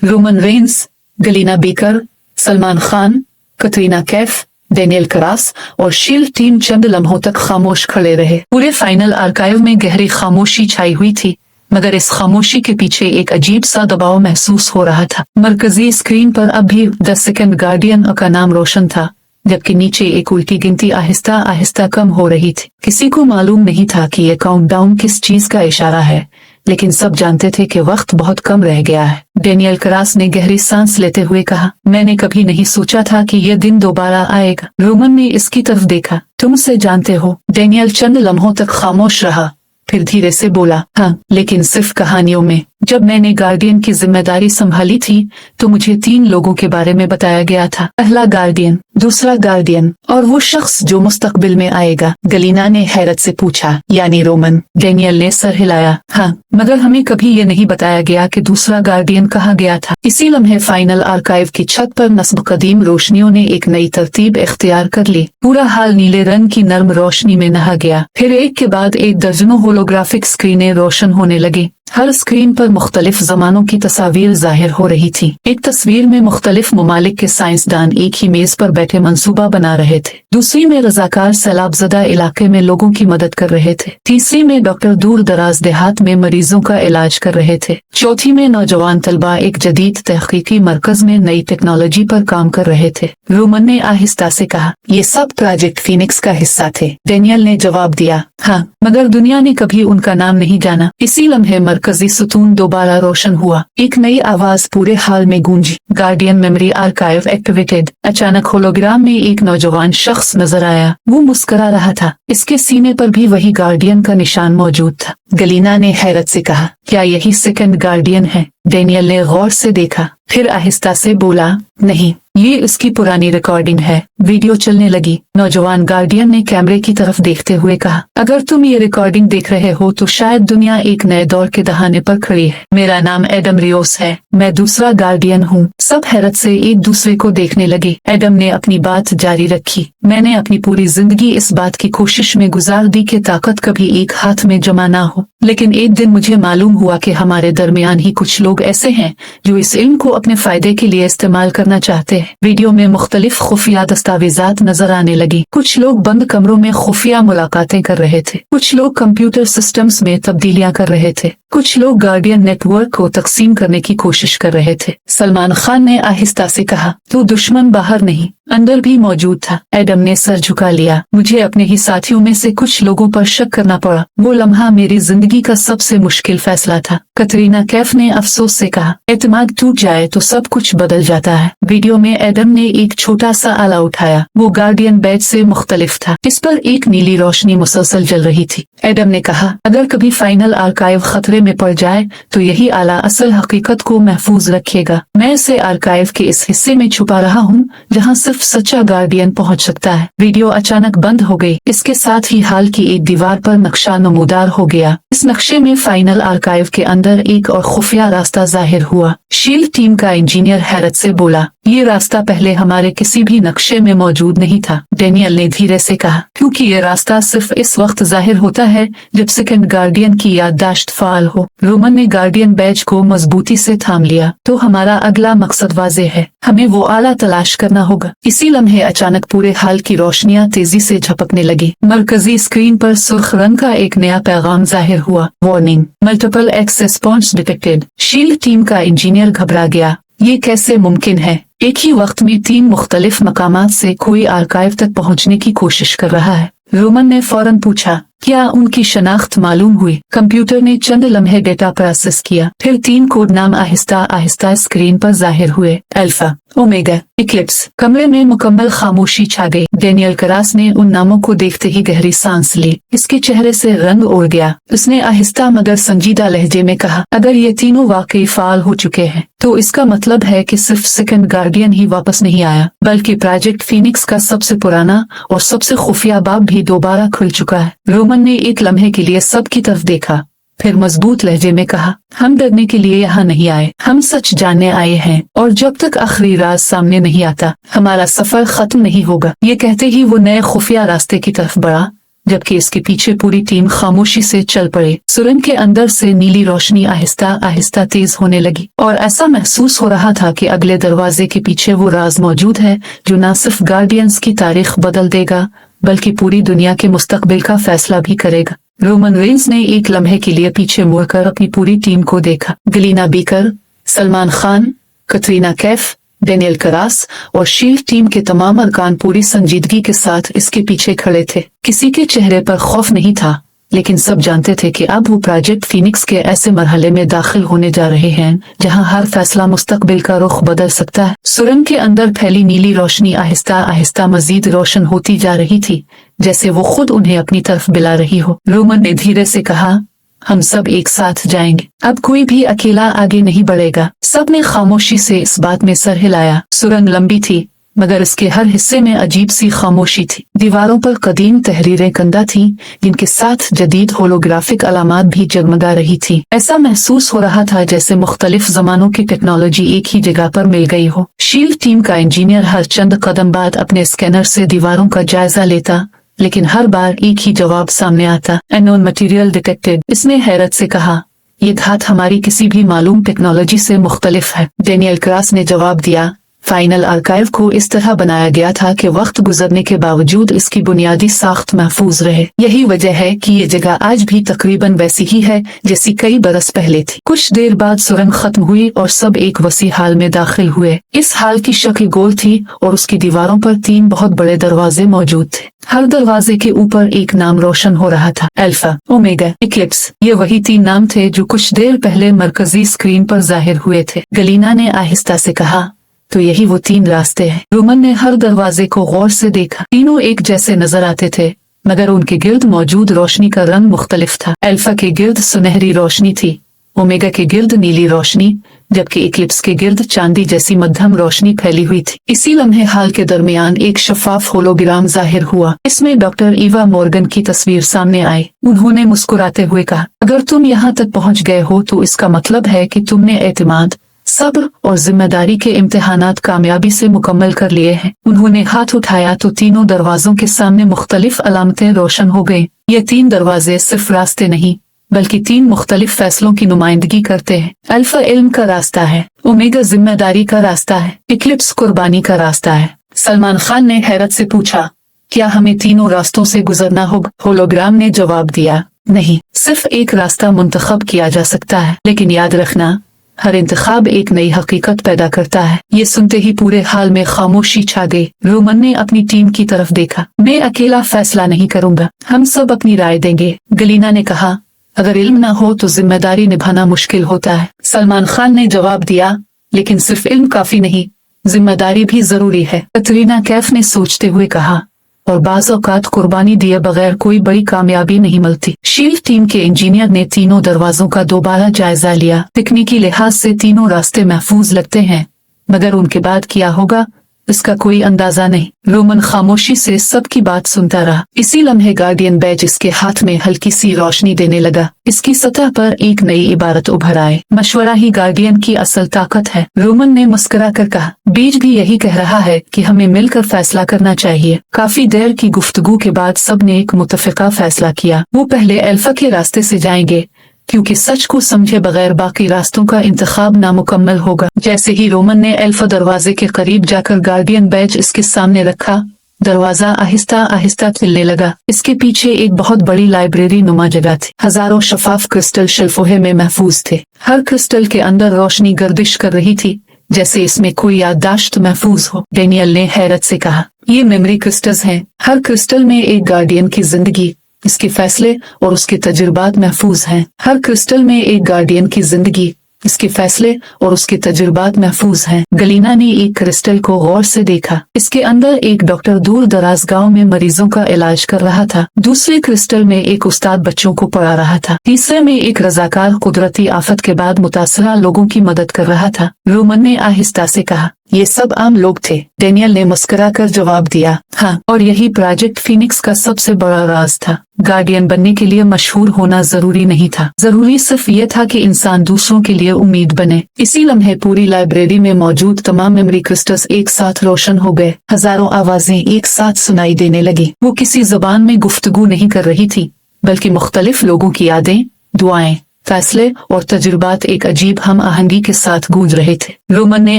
Roman Reigns, Galina Becker, Salman Khan, Katrina Kaif, Daniel Karas और shield team चंद लम्हों तक खामोश खड़े रहे। पूरे फाइनल आर्काइव में गहरी खामोशी छाई हुई थी, मगर इस खामोशी के पीछे एक अजीब सा दबाव महसूस हो रहा था। मरकजी स्क्रीन पर अब भी 10 सेकंड गार्डियन का नाम रोशन था, जबकि नीचे एक उल्टी गिनती आहिस्ता आहिस्ता कम हो रही थी। किसी को मालूम नहीं था कि यह काउंटडाउन किस चीज का इशारा है, लेकिन सब जानते थे कि वक्त बहुत कम रह गया है। डेनियल करास ने गहरी सांस लेते हुए कहा, मैंने कभी नहीं सोचा था कि यह दिन दोबारा आएगा। रोमन ने इसकी तरफ देखा, तुम उसे जानते हो? डेनियल चंद लम्हों तक खामोश रहा, फिर धीरे से बोला, हाँ, लेकिन सिर्फ कहानियों में। जब मैंने गार्डियन की जिम्मेदारी संभाली थी तो मुझे 3 लोगों के बारे में बताया गया था। पहला गार्डियन, दूसरा गार्डियन और वो शख्स जो मुस्तकबिल में आएगा। गलीना ने हैरत से पूछा, यानी रोमन? डेनियल ने सर हिलाया, हाँ, मगर हमें कभी ये नहीं बताया गया कि दूसरा गार्डियन कहाँ गया था। इसी लम्हे फाइनल आर्काइव की छत पर नस्ब कदीम रोशनियों ने एक नई तरतीब इख्तियार कर ली। पूरा हाल नीले रंग की नर्म रोशनी में नहा गया। फिर एक के बाद एक दर्जनों होलोग्राफिक स्क्रीनें रोशन होने लगी। हर स्क्रीन पर मुख्तलिफ जमानों की तस्वीर जाहिर हो रही थी। एक तस्वीर में मुख्तलिफ ममालिक के साइंसदान एक ही मेज पर बैठे मंसूबा बना रहे थे। दूसरी में रजाकार सैलाबजदा इलाके में लोगों की मदद कर रहे थे। तीसरी में डॉक्टर दूर दराज देहात में मरीजों का इलाज कर रहे थे। चौथी में नौजवान तलबा एक जदीद तहकीकी मरकज में नई टेक्नोलॉजी पर काम कर रहे थे। रोमन ने आहिस्ता से कहा, ये सब प्रोजेक्ट फीनिक्स का हिस्सा थे। डेनियल ने जवाब दिया, हाँ, मगर दुनिया ने कभी उनका नाम नहीं जाना। इसी लम्हे मरकजी सुतून दोबारा रोशन हुआ। एक नई आवाज पूरे हाल में गूंजी, गार्डियन मेमोरी आर्काइव एक्टिवेटेड। अचानक होलोग्राम में एक नौजवान शख्स नजर आया। वो मुस्कुरा रहा था। इसके सीने पर भी वही गार्डियन का निशान मौजूद था। गलीना ने हैरत से कहा, क्या यही सेकंड गार्डियन है? डेनियल ने गौर से देखा, फिर आहिस्ता से बोला, नहीं, ये उसकी पुरानी रिकॉर्डिंग है। वीडियो चलने लगी। नौजवान गार्डियन ने कैमरे की तरफ देखते हुए कहा, अगर तुम ये रिकॉर्डिंग देख रहे हो तो शायद दुनिया एक नए दौर के दहाने पर खड़ी है। मेरा नाम एडम रियोस है, मैं दूसरा गार्डियन हूँ। सब हैरत से एक दूसरे को देखने लगे। एडम ने अपनी बात जारी रखी, मैंने अपनी पूरी जिंदगी इस बात की कोशिश में गुजार दी कि ताकत कभी एक हाथ में जमा ना हो, लेकिन एक दिन मुझे मालूम हुआ कि हमारे दरमियान ही कुछ लोग ऐसे हैं जो इस इल्म को अपने फायदे के लिए इस्तेमाल करना चाहते हैं। वीडियो में मुख्तलिफ खुफिया दस्तावेजात नजर आने लगी। कुछ लोग बंद कमरों में खुफिया मुलाकातें कर रहे थे। कुछ लोग कंप्यूटर सिस्टम्स में तब्दीलियां कर रहे थे। कुछ लोग गार्डियन नेटवर्क को तकसीम करने की कोशिश कर रहे थे। सलमान खान ने आहिस्ता से कहा, तू दुश्मन बाहर नहीं, अंदर भी मौजूद था। एडम ने सर झुका लिया। मुझे अपने ही साथियों में से कुछ लोगों पर शक करना पड़ा। वो लम्हा मेरी जिंदगी का सबसे मुश्किल फैसला था। कटरीना कैफ ने अफसोस से कहा, एतमाद टूट जाए तो सब कुछ बदल जाता है। वीडियो में एडम ने एक छोटा सा आला उठाया। वो गार्डियन बैच से मुख्तलिफ था। इस पर एक नीली रोशनी मुसलसल जल रही थी। एडम ने कहा, अगर कभी फाइनल आर्काइव खतरे में पड़ जाए तो यही आला असल हकीकत को महफूज रखेगा। मैं इसे आर्काइव के इस हिस्से में छुपा रहा हूँ जहाँ सिर्फ सच्चा गार्डियन पहुंच सकता है। वीडियो अचानक बंद हो गई। इसके साथ ही हाल की एक दीवार पर नक्शा नमूदार हो गया। इस नक्शे में फाइनल आर्काइव के अंदर एक और खुफिया रास्ता जाहिर हुआ। शील्ड टीम का इंजीनियर हैरत से बोला, ये रास्ता पहले हमारे किसी भी नक्शे में मौजूद नहीं था। डेनियल ने धीरे से कहा, क्योंकि ये रास्ता सिर्फ इस वक्त जाहिर होता है जब सेकंड गार्डियन की याददाश्त फाल हो। रोमन ने गार्डियन बैच को मजबूती से थाम लिया। तो हमारा अगला मकसद वाज़ेह है, हमें वो आला तलाश करना होगा। इसी लम्हे अचानक पूरे हाल की रोशनियां तेजी से झपकने लगी। मरकजी स्क्रीन पर सुर्ख रंग का एक नया पैगाम जाहिर हुआ, warning, multiple access points detected. Shield team का इंजीनियर घबरा गया। ये कैसे मुमकिन है? एक ही वक्त में 3 मुख्तलिफ मकामात से कोई आर्काइव तक पहुंचने की कोशिश कर रहा है। रोमन ने फौरन पूछा, क्या उनकी शनाख्त मालूम हुई? कंप्यूटर ने चंद लम्हे डेटा प्रोसेस किया। फिर 3 कोड नाम आहिस्ता आहिस्ता स्क्रीन पर जाहिर हुए, अल्फा, ओमेगा, इक्लिप्स। कमरे में मुकम्मल खामोशी छा गई। डेनियल करास ने उन नामों को देखते ही गहरी सांस ली। इसके चेहरे से रंग उड़ गया। उसने आहिस्ता मगर संजीदा लहजे में कहा, अगर ये तीनों वाकई फाल हो चुके हैं तो इसका मतलब है कि सिर्फ सेकंड गार्डियन ही वापस नहीं आया, बल्कि प्रोजेक्ट फीनिक्स का सबसे पुराना और सबसे खुफिया बाब भी दोबारा खुल चुका है। रोमन ने एक लम्हे के लिए सबकी तरफ देखा, फिर मजबूत लहजे में कहा, हम डरने के लिए यहाँ नहीं आए, हम सच जानने आए हैं। और जब तक आखिरी राज सामने नहीं आता हमारा सफर खत्म नहीं होगा। ये कहते ही वो नए खुफिया रास्ते की तरफ बढ़ा जबकि इसके पीछे पूरी टीम खामोशी से चल पड़े। सुरंग के अंदर से नीली रोशनी आहिस्ता आहिस्ता तेज होने लगी और ऐसा महसूस हो रहा था कि अगले दरवाजे के पीछे वो राज मौजूद है जो न सिर्फ गार्डियंस की तारीख बदल देगा बल्कि पूरी दुनिया के मुस्तकबिल का फैसला भी करेगा। रोमन रेंस ने एक लम्हे के लिए पीछे मुड़कर अपनी पूरी टीम को देखा। Galina Becker, Salman Khan, Katrina Kaif, Daniel Karas और शील्ड टीम के तमाम अरकान पूरी संजीदगी के साथ इसके पीछे खड़े थे। किसी के चेहरे पर खौफ नहीं था, लेकिन सब जानते थे कि अब वो प्रोजेक्ट फीनिक्स के ऐसे मरहले में दाखिल होने जा रहे हैं जहां हर फैसला मुस्तकबिल का रुख बदल सकता है। सुरंग के अंदर फैली नीली रोशनी आहिस्ता आहिस्ता मजीद रोशन होती जा रही थी, जैसे वो खुद उन्हें अपनी तरफ बुला रही हो। रोमन ने धीरे से कहा, हम सब एक साथ जाएंगे, अब कोई भी अकेला आगे नहीं बढ़ेगा। सब ने खामोशी से इस बात में सर हिलाया। सुरंग लंबी थी, मगर इसके हर हिस्से में अजीब सी खामोशी थी। दीवारों पर कदीम तहरीरें कंदा थीं, जिनके साथ जदीद होलोग्राफिक अलामात भी जगमगा रही थी। ऐसा महसूस हो रहा था जैसे मुख्तलिफ जमानों की टेक्नोलॉजी एक ही जगह पर मिल गई हो। शील्ड टीम का इंजीनियर हर चंद कदम बाद अपने स्कैनर से दीवारों का जायजा लेता, लेकिन हर बार एक ही जवाब सामने आता, अननोन मटेरियल डिटेक्टेड। इसने हैरत से कहा, ये धात हमारी किसी भी मालूम टेक्नोलॉजी से मुख्तलिफ है। डेनियल क्रास ने जवाब दिया, फाइनल आर्काइव को इस तरह बनाया गया था कि वक्त गुजरने के बावजूद इसकी बुनियादी साख्त महफूज रहे। यही वजह है कि ये जगह आज भी तकरीबन वैसी ही है जैसी कई बरस पहले थी। कुछ देर बाद सुरंग खत्म हुई और सब एक वसी हाल में दाखिल हुए। इस हाल की शक्ल गोल थी और उसकी दीवारों पर 3 बहुत बड़े दरवाजे मौजूद थे। हर दरवाजे के ऊपर एक नाम रोशन हो रहा था, अल्फा, ओमेगा, इक्लिप्स। ये वही 3 नाम थे जो कुछ देर पहले मरकजी स्क्रीन पर जाहिर हुए थे। गलीना ने आहिस्ता से कहा, तो यही वो 3 रास्ते हैं। रोमन ने हर दरवाजे को गौर से देखा। तीनों एक जैसे नजर आते थे, मगर उनके गिर्द मौजूद रोशनी का रंग मुख्तलिफ था। अल्फा के गिर्द सुनहरी रोशनी थी, ओमेगा के गिर्द नीली रोशनी, जबकि इक्लिप्स के गिर्द चांदी जैसी मध्यम रोशनी फैली हुई थी। इसी लम्हे हाल के दरमियान एक शफाफ होलोग्राम जाहिर हुआ। इसमें डॉक्टर ईवा मॉर्गन की तस्वीर सामने आई। उन्होंने मुस्कुराते हुए कहा, अगर तुम यहाँ तक पहुँच गए हो तो इसका मतलब है कि तुमने एतमाद, सब्र और जिम्मेदारी के इम्तिहानात कामयाबी से मुकम्मल कर लिए हैं। उन्होंने हाथ उठाया तो तीनों दरवाजों के सामने मुख्तलिफ अलामतें रोशन हो गईं। ये 3 दरवाजे सिर्फ रास्ते नहीं बल्कि 3 मुख्तलिफ फैसलों की नुमाइंदगी करते हैं। अल्फा इल्म का रास्ता है, ओमेगा जिम्मेदारी का रास्ता है, इक्लिप्स कुर्बानी का रास्ता है। सलमान खान ने हैरत से पूछा, क्या हमें तीनों रास्तों से गुजरना होगा? होलोग्राम ने जवाब दिया, नहीं, सिर्फ एक रास्ता मुंतखब किया जा सकता है, लेकिन याद रखना, हर इंतखाब एक नई हकीकत पैदा करता है। ये सुनते ही पूरे हाल में खामोशी छा गई। रोमन ने अपनी टीम की तरफ देखा, मैं अकेला फैसला नहीं करूंगा, हम सब अपनी राय देंगे। गलीना ने कहा, अगर इल्म ना हो तो जिम्मेदारी निभाना मुश्किल होता है। सलमान खान ने जवाब दिया, लेकिन सिर्फ इल्म काफी नहीं, जिम्मेदारी भी जरूरी है। कटरीना कैफ ने सोचते हुए कहा, और बाज़ औक़ात कुर्बानी दिए बगैर कोई बड़ी कामयाबी नहीं मिलती। शील्ड टीम के इंजीनियर ने तीनों दरवाजों का दोबारा जायजा लिया। तकनीकी लिहाज से तीनों रास्ते महफूज लगते हैं, मगर उनके बाद क्या होगा इसका कोई अंदाजा नहीं। रोमन खामोशी से सबकी बात सुनता रहा। इसी लम्हे गार्डियन बैज इसके हाथ में हल्की सी रोशनी देने लगा। इसकी सतह पर एक नई इबारत उभर आए, मशवरा ही गार्डियन की असल ताकत है। रोमन ने मुस्कुरा कर कहा, बीज भी यही कह रहा है कि हमें मिलकर फैसला करना चाहिए। काफी देर की गुफ्तगू के बाद सबने एक मुतफ़िका फैसला किया। वो पहले अल्फा के रास्ते से जाएंगे, क्योंकि सच को समझे बगैर बाकी रास्तों का इंतखाब नामुकम्मल होगा। जैसे ही रोमन ने अल्फा दरवाजे के करीब जाकर गार्डियन बैज इसके सामने रखा, दरवाजा आहिस्ता आहिस्ता खुलने लगा। इसके पीछे एक बहुत बड़ी लाइब्रेरी नुमा जगह थी। हजारों शफाफ क्रिस्टल शेल्फों में महफूज थे। हर क्रिस्टल के अंदर रोशनी गर्दिश कर रही थी, जैसे इसमें कोई याददाश्त महफूज हो। डेनियल ने हैरत से कहा, ये मेमोरी क्रिस्टल्स हैं। हर क्रिस्टल में एक गार्डियन की जिंदगी, इसके फैसले और उसके तजुर्बात महफूज हैं। हर क्रिस्टल में एक गार्डियन की जिंदगी, इसके फैसले और उसके तजुर्बात महफूज हैं। गलीना ने एक क्रिस्टल को गौर से देखा। इसके अंदर एक डॉक्टर दूर दराज गाँव में मरीजों का इलाज कर रहा था। दूसरे क्रिस्टल में एक उस्ताद बच्चों को पढ़ा रहा था। तीसरे में एक रजाकार कुदरती आफत के बाद मुतासरा लोगों की मदद कर रहा था। रोमन ने आहिस्ता से कहा, ये सब आम लोग थे। डेनियल ने मुस्कुरा कर जवाब दिया, हाँ, और यही प्रोजेक्ट फीनिक्स का सबसे बड़ा राज था। गार्डियन बनने के लिए मशहूर होना जरूरी नहीं था, जरूरी सिर्फ ये था कि इंसान दूसरों के लिए उम्मीद बने। इसी लम्हे पूरी लाइब्रेरी में मौजूद तमाम मेमोरी क्रिस्टल्स एक साथ रोशन हो गए। हजारों आवाजें एक साथ सुनाई देने लगी। वो किसी जुबान में गुफ्तगू नहीं कर रही थी, बल्कि मुख्तलिफ लोगों की यादें, दुआएं, फैसले और तजुर्बात एक अजीब हम आहंगी के साथ गूंज रहे थे। रोमन ने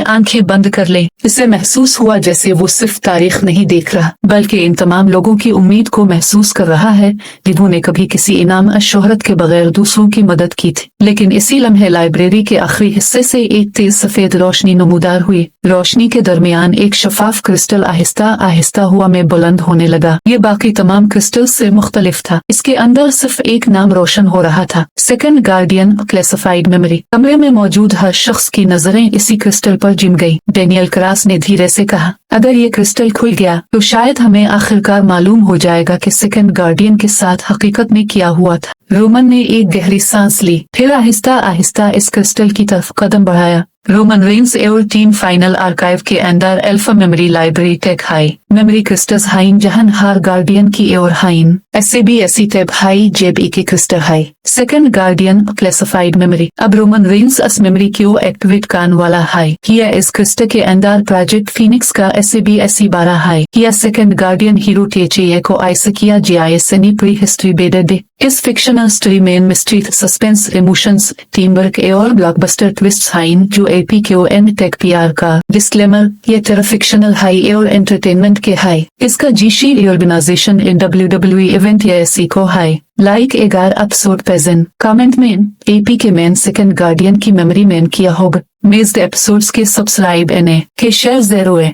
आंखें बंद कर ली। इसे महसूस हुआ जैसे वो सिर्फ तारीख नहीं देख रहा, बल्कि इन तमाम लोगों की उम्मीद को महसूस कर रहा है जिन्होंने कभी किसी इनाम और शोहरत के बगैर दूसरों की मदद की थी। लेकिन इसी लम्हे लाइब्रेरी के आखिरी हिस्से से एक तेज सफेद रोशनी नमूदार हुई। रोशनी के दरमियान एक शफाफ क्रिस्टल आहिस्ता आहिस्ता हुआ में बुलंद होने लगा। ये बाकी तमाम क्रिस्टल से मुख्तलिफ था। इसके अंदर सिर्फ एक नाम रोशन हो रहा था, सेकंड गार्डियन क्लासिफाइड मेमोरी। कमरे में मौजूद हर शख्स की नजरें इसी क्रिस्टल पर जिम गई। डेनियल क्रास ने धीरे से कहा, अगर ये क्रिस्टल खुल गया तो शायद हमें आखिरकार मालूम हो जाएगा कि सेकंड गार्डियन के साथ हकीकत में क्या हुआ था। रोमन ने एक गहरी सांस ली, फिर आहिस्ता आहिस्ता इस क्रिस्टल की तरफ कदम बढ़ाया। रोमन रेंस और टीम फाइनल आर्काइव के अंदर अल्फा मेमोरी लाइब्रेरी टेक हाई मेमोरी क्रिस्टल्स हाइन जहां हार गार्डियन की और हाइन SAB टेब हाई JB के क्रिस्टल हाई सेकंड गार्डियन क्लासिफाइड मेमोरी। अब रोमन रेंस अस मेमोरी क्यों एक्टिवेट कान वाला हाई हिया इस क्रिस्टल के अंदर प्रोजेक्ट फीनिक्स का SAB 12 हाई हिया सेकंड गार्डियन हीरो टेचे को आइसकिया GISनी प्री हिस्ट्री बेडर दे। इस फिक्शनल स्टोरी में mystery, suspense, emotions, team work और ब्लॉकबस्टर ट्विस्ट हाइन जो APQN टेक PR का डिस्क्लेमर, ये तरह फिक्शनल हाई और एंटरटेनमेंट के हाई। इसका GC ऑर्गेनाइजेशन इन WWE इवेंट या SE को हाई लाइक एगार एपिसोड प्रेजेंट कमेंट में AP के मैन सेकंड गार्डियन की मेमोरी मैन किया होगा। मेज्ड एपिसोड्स के सब्सक्राइब एने के शेयर 0 है।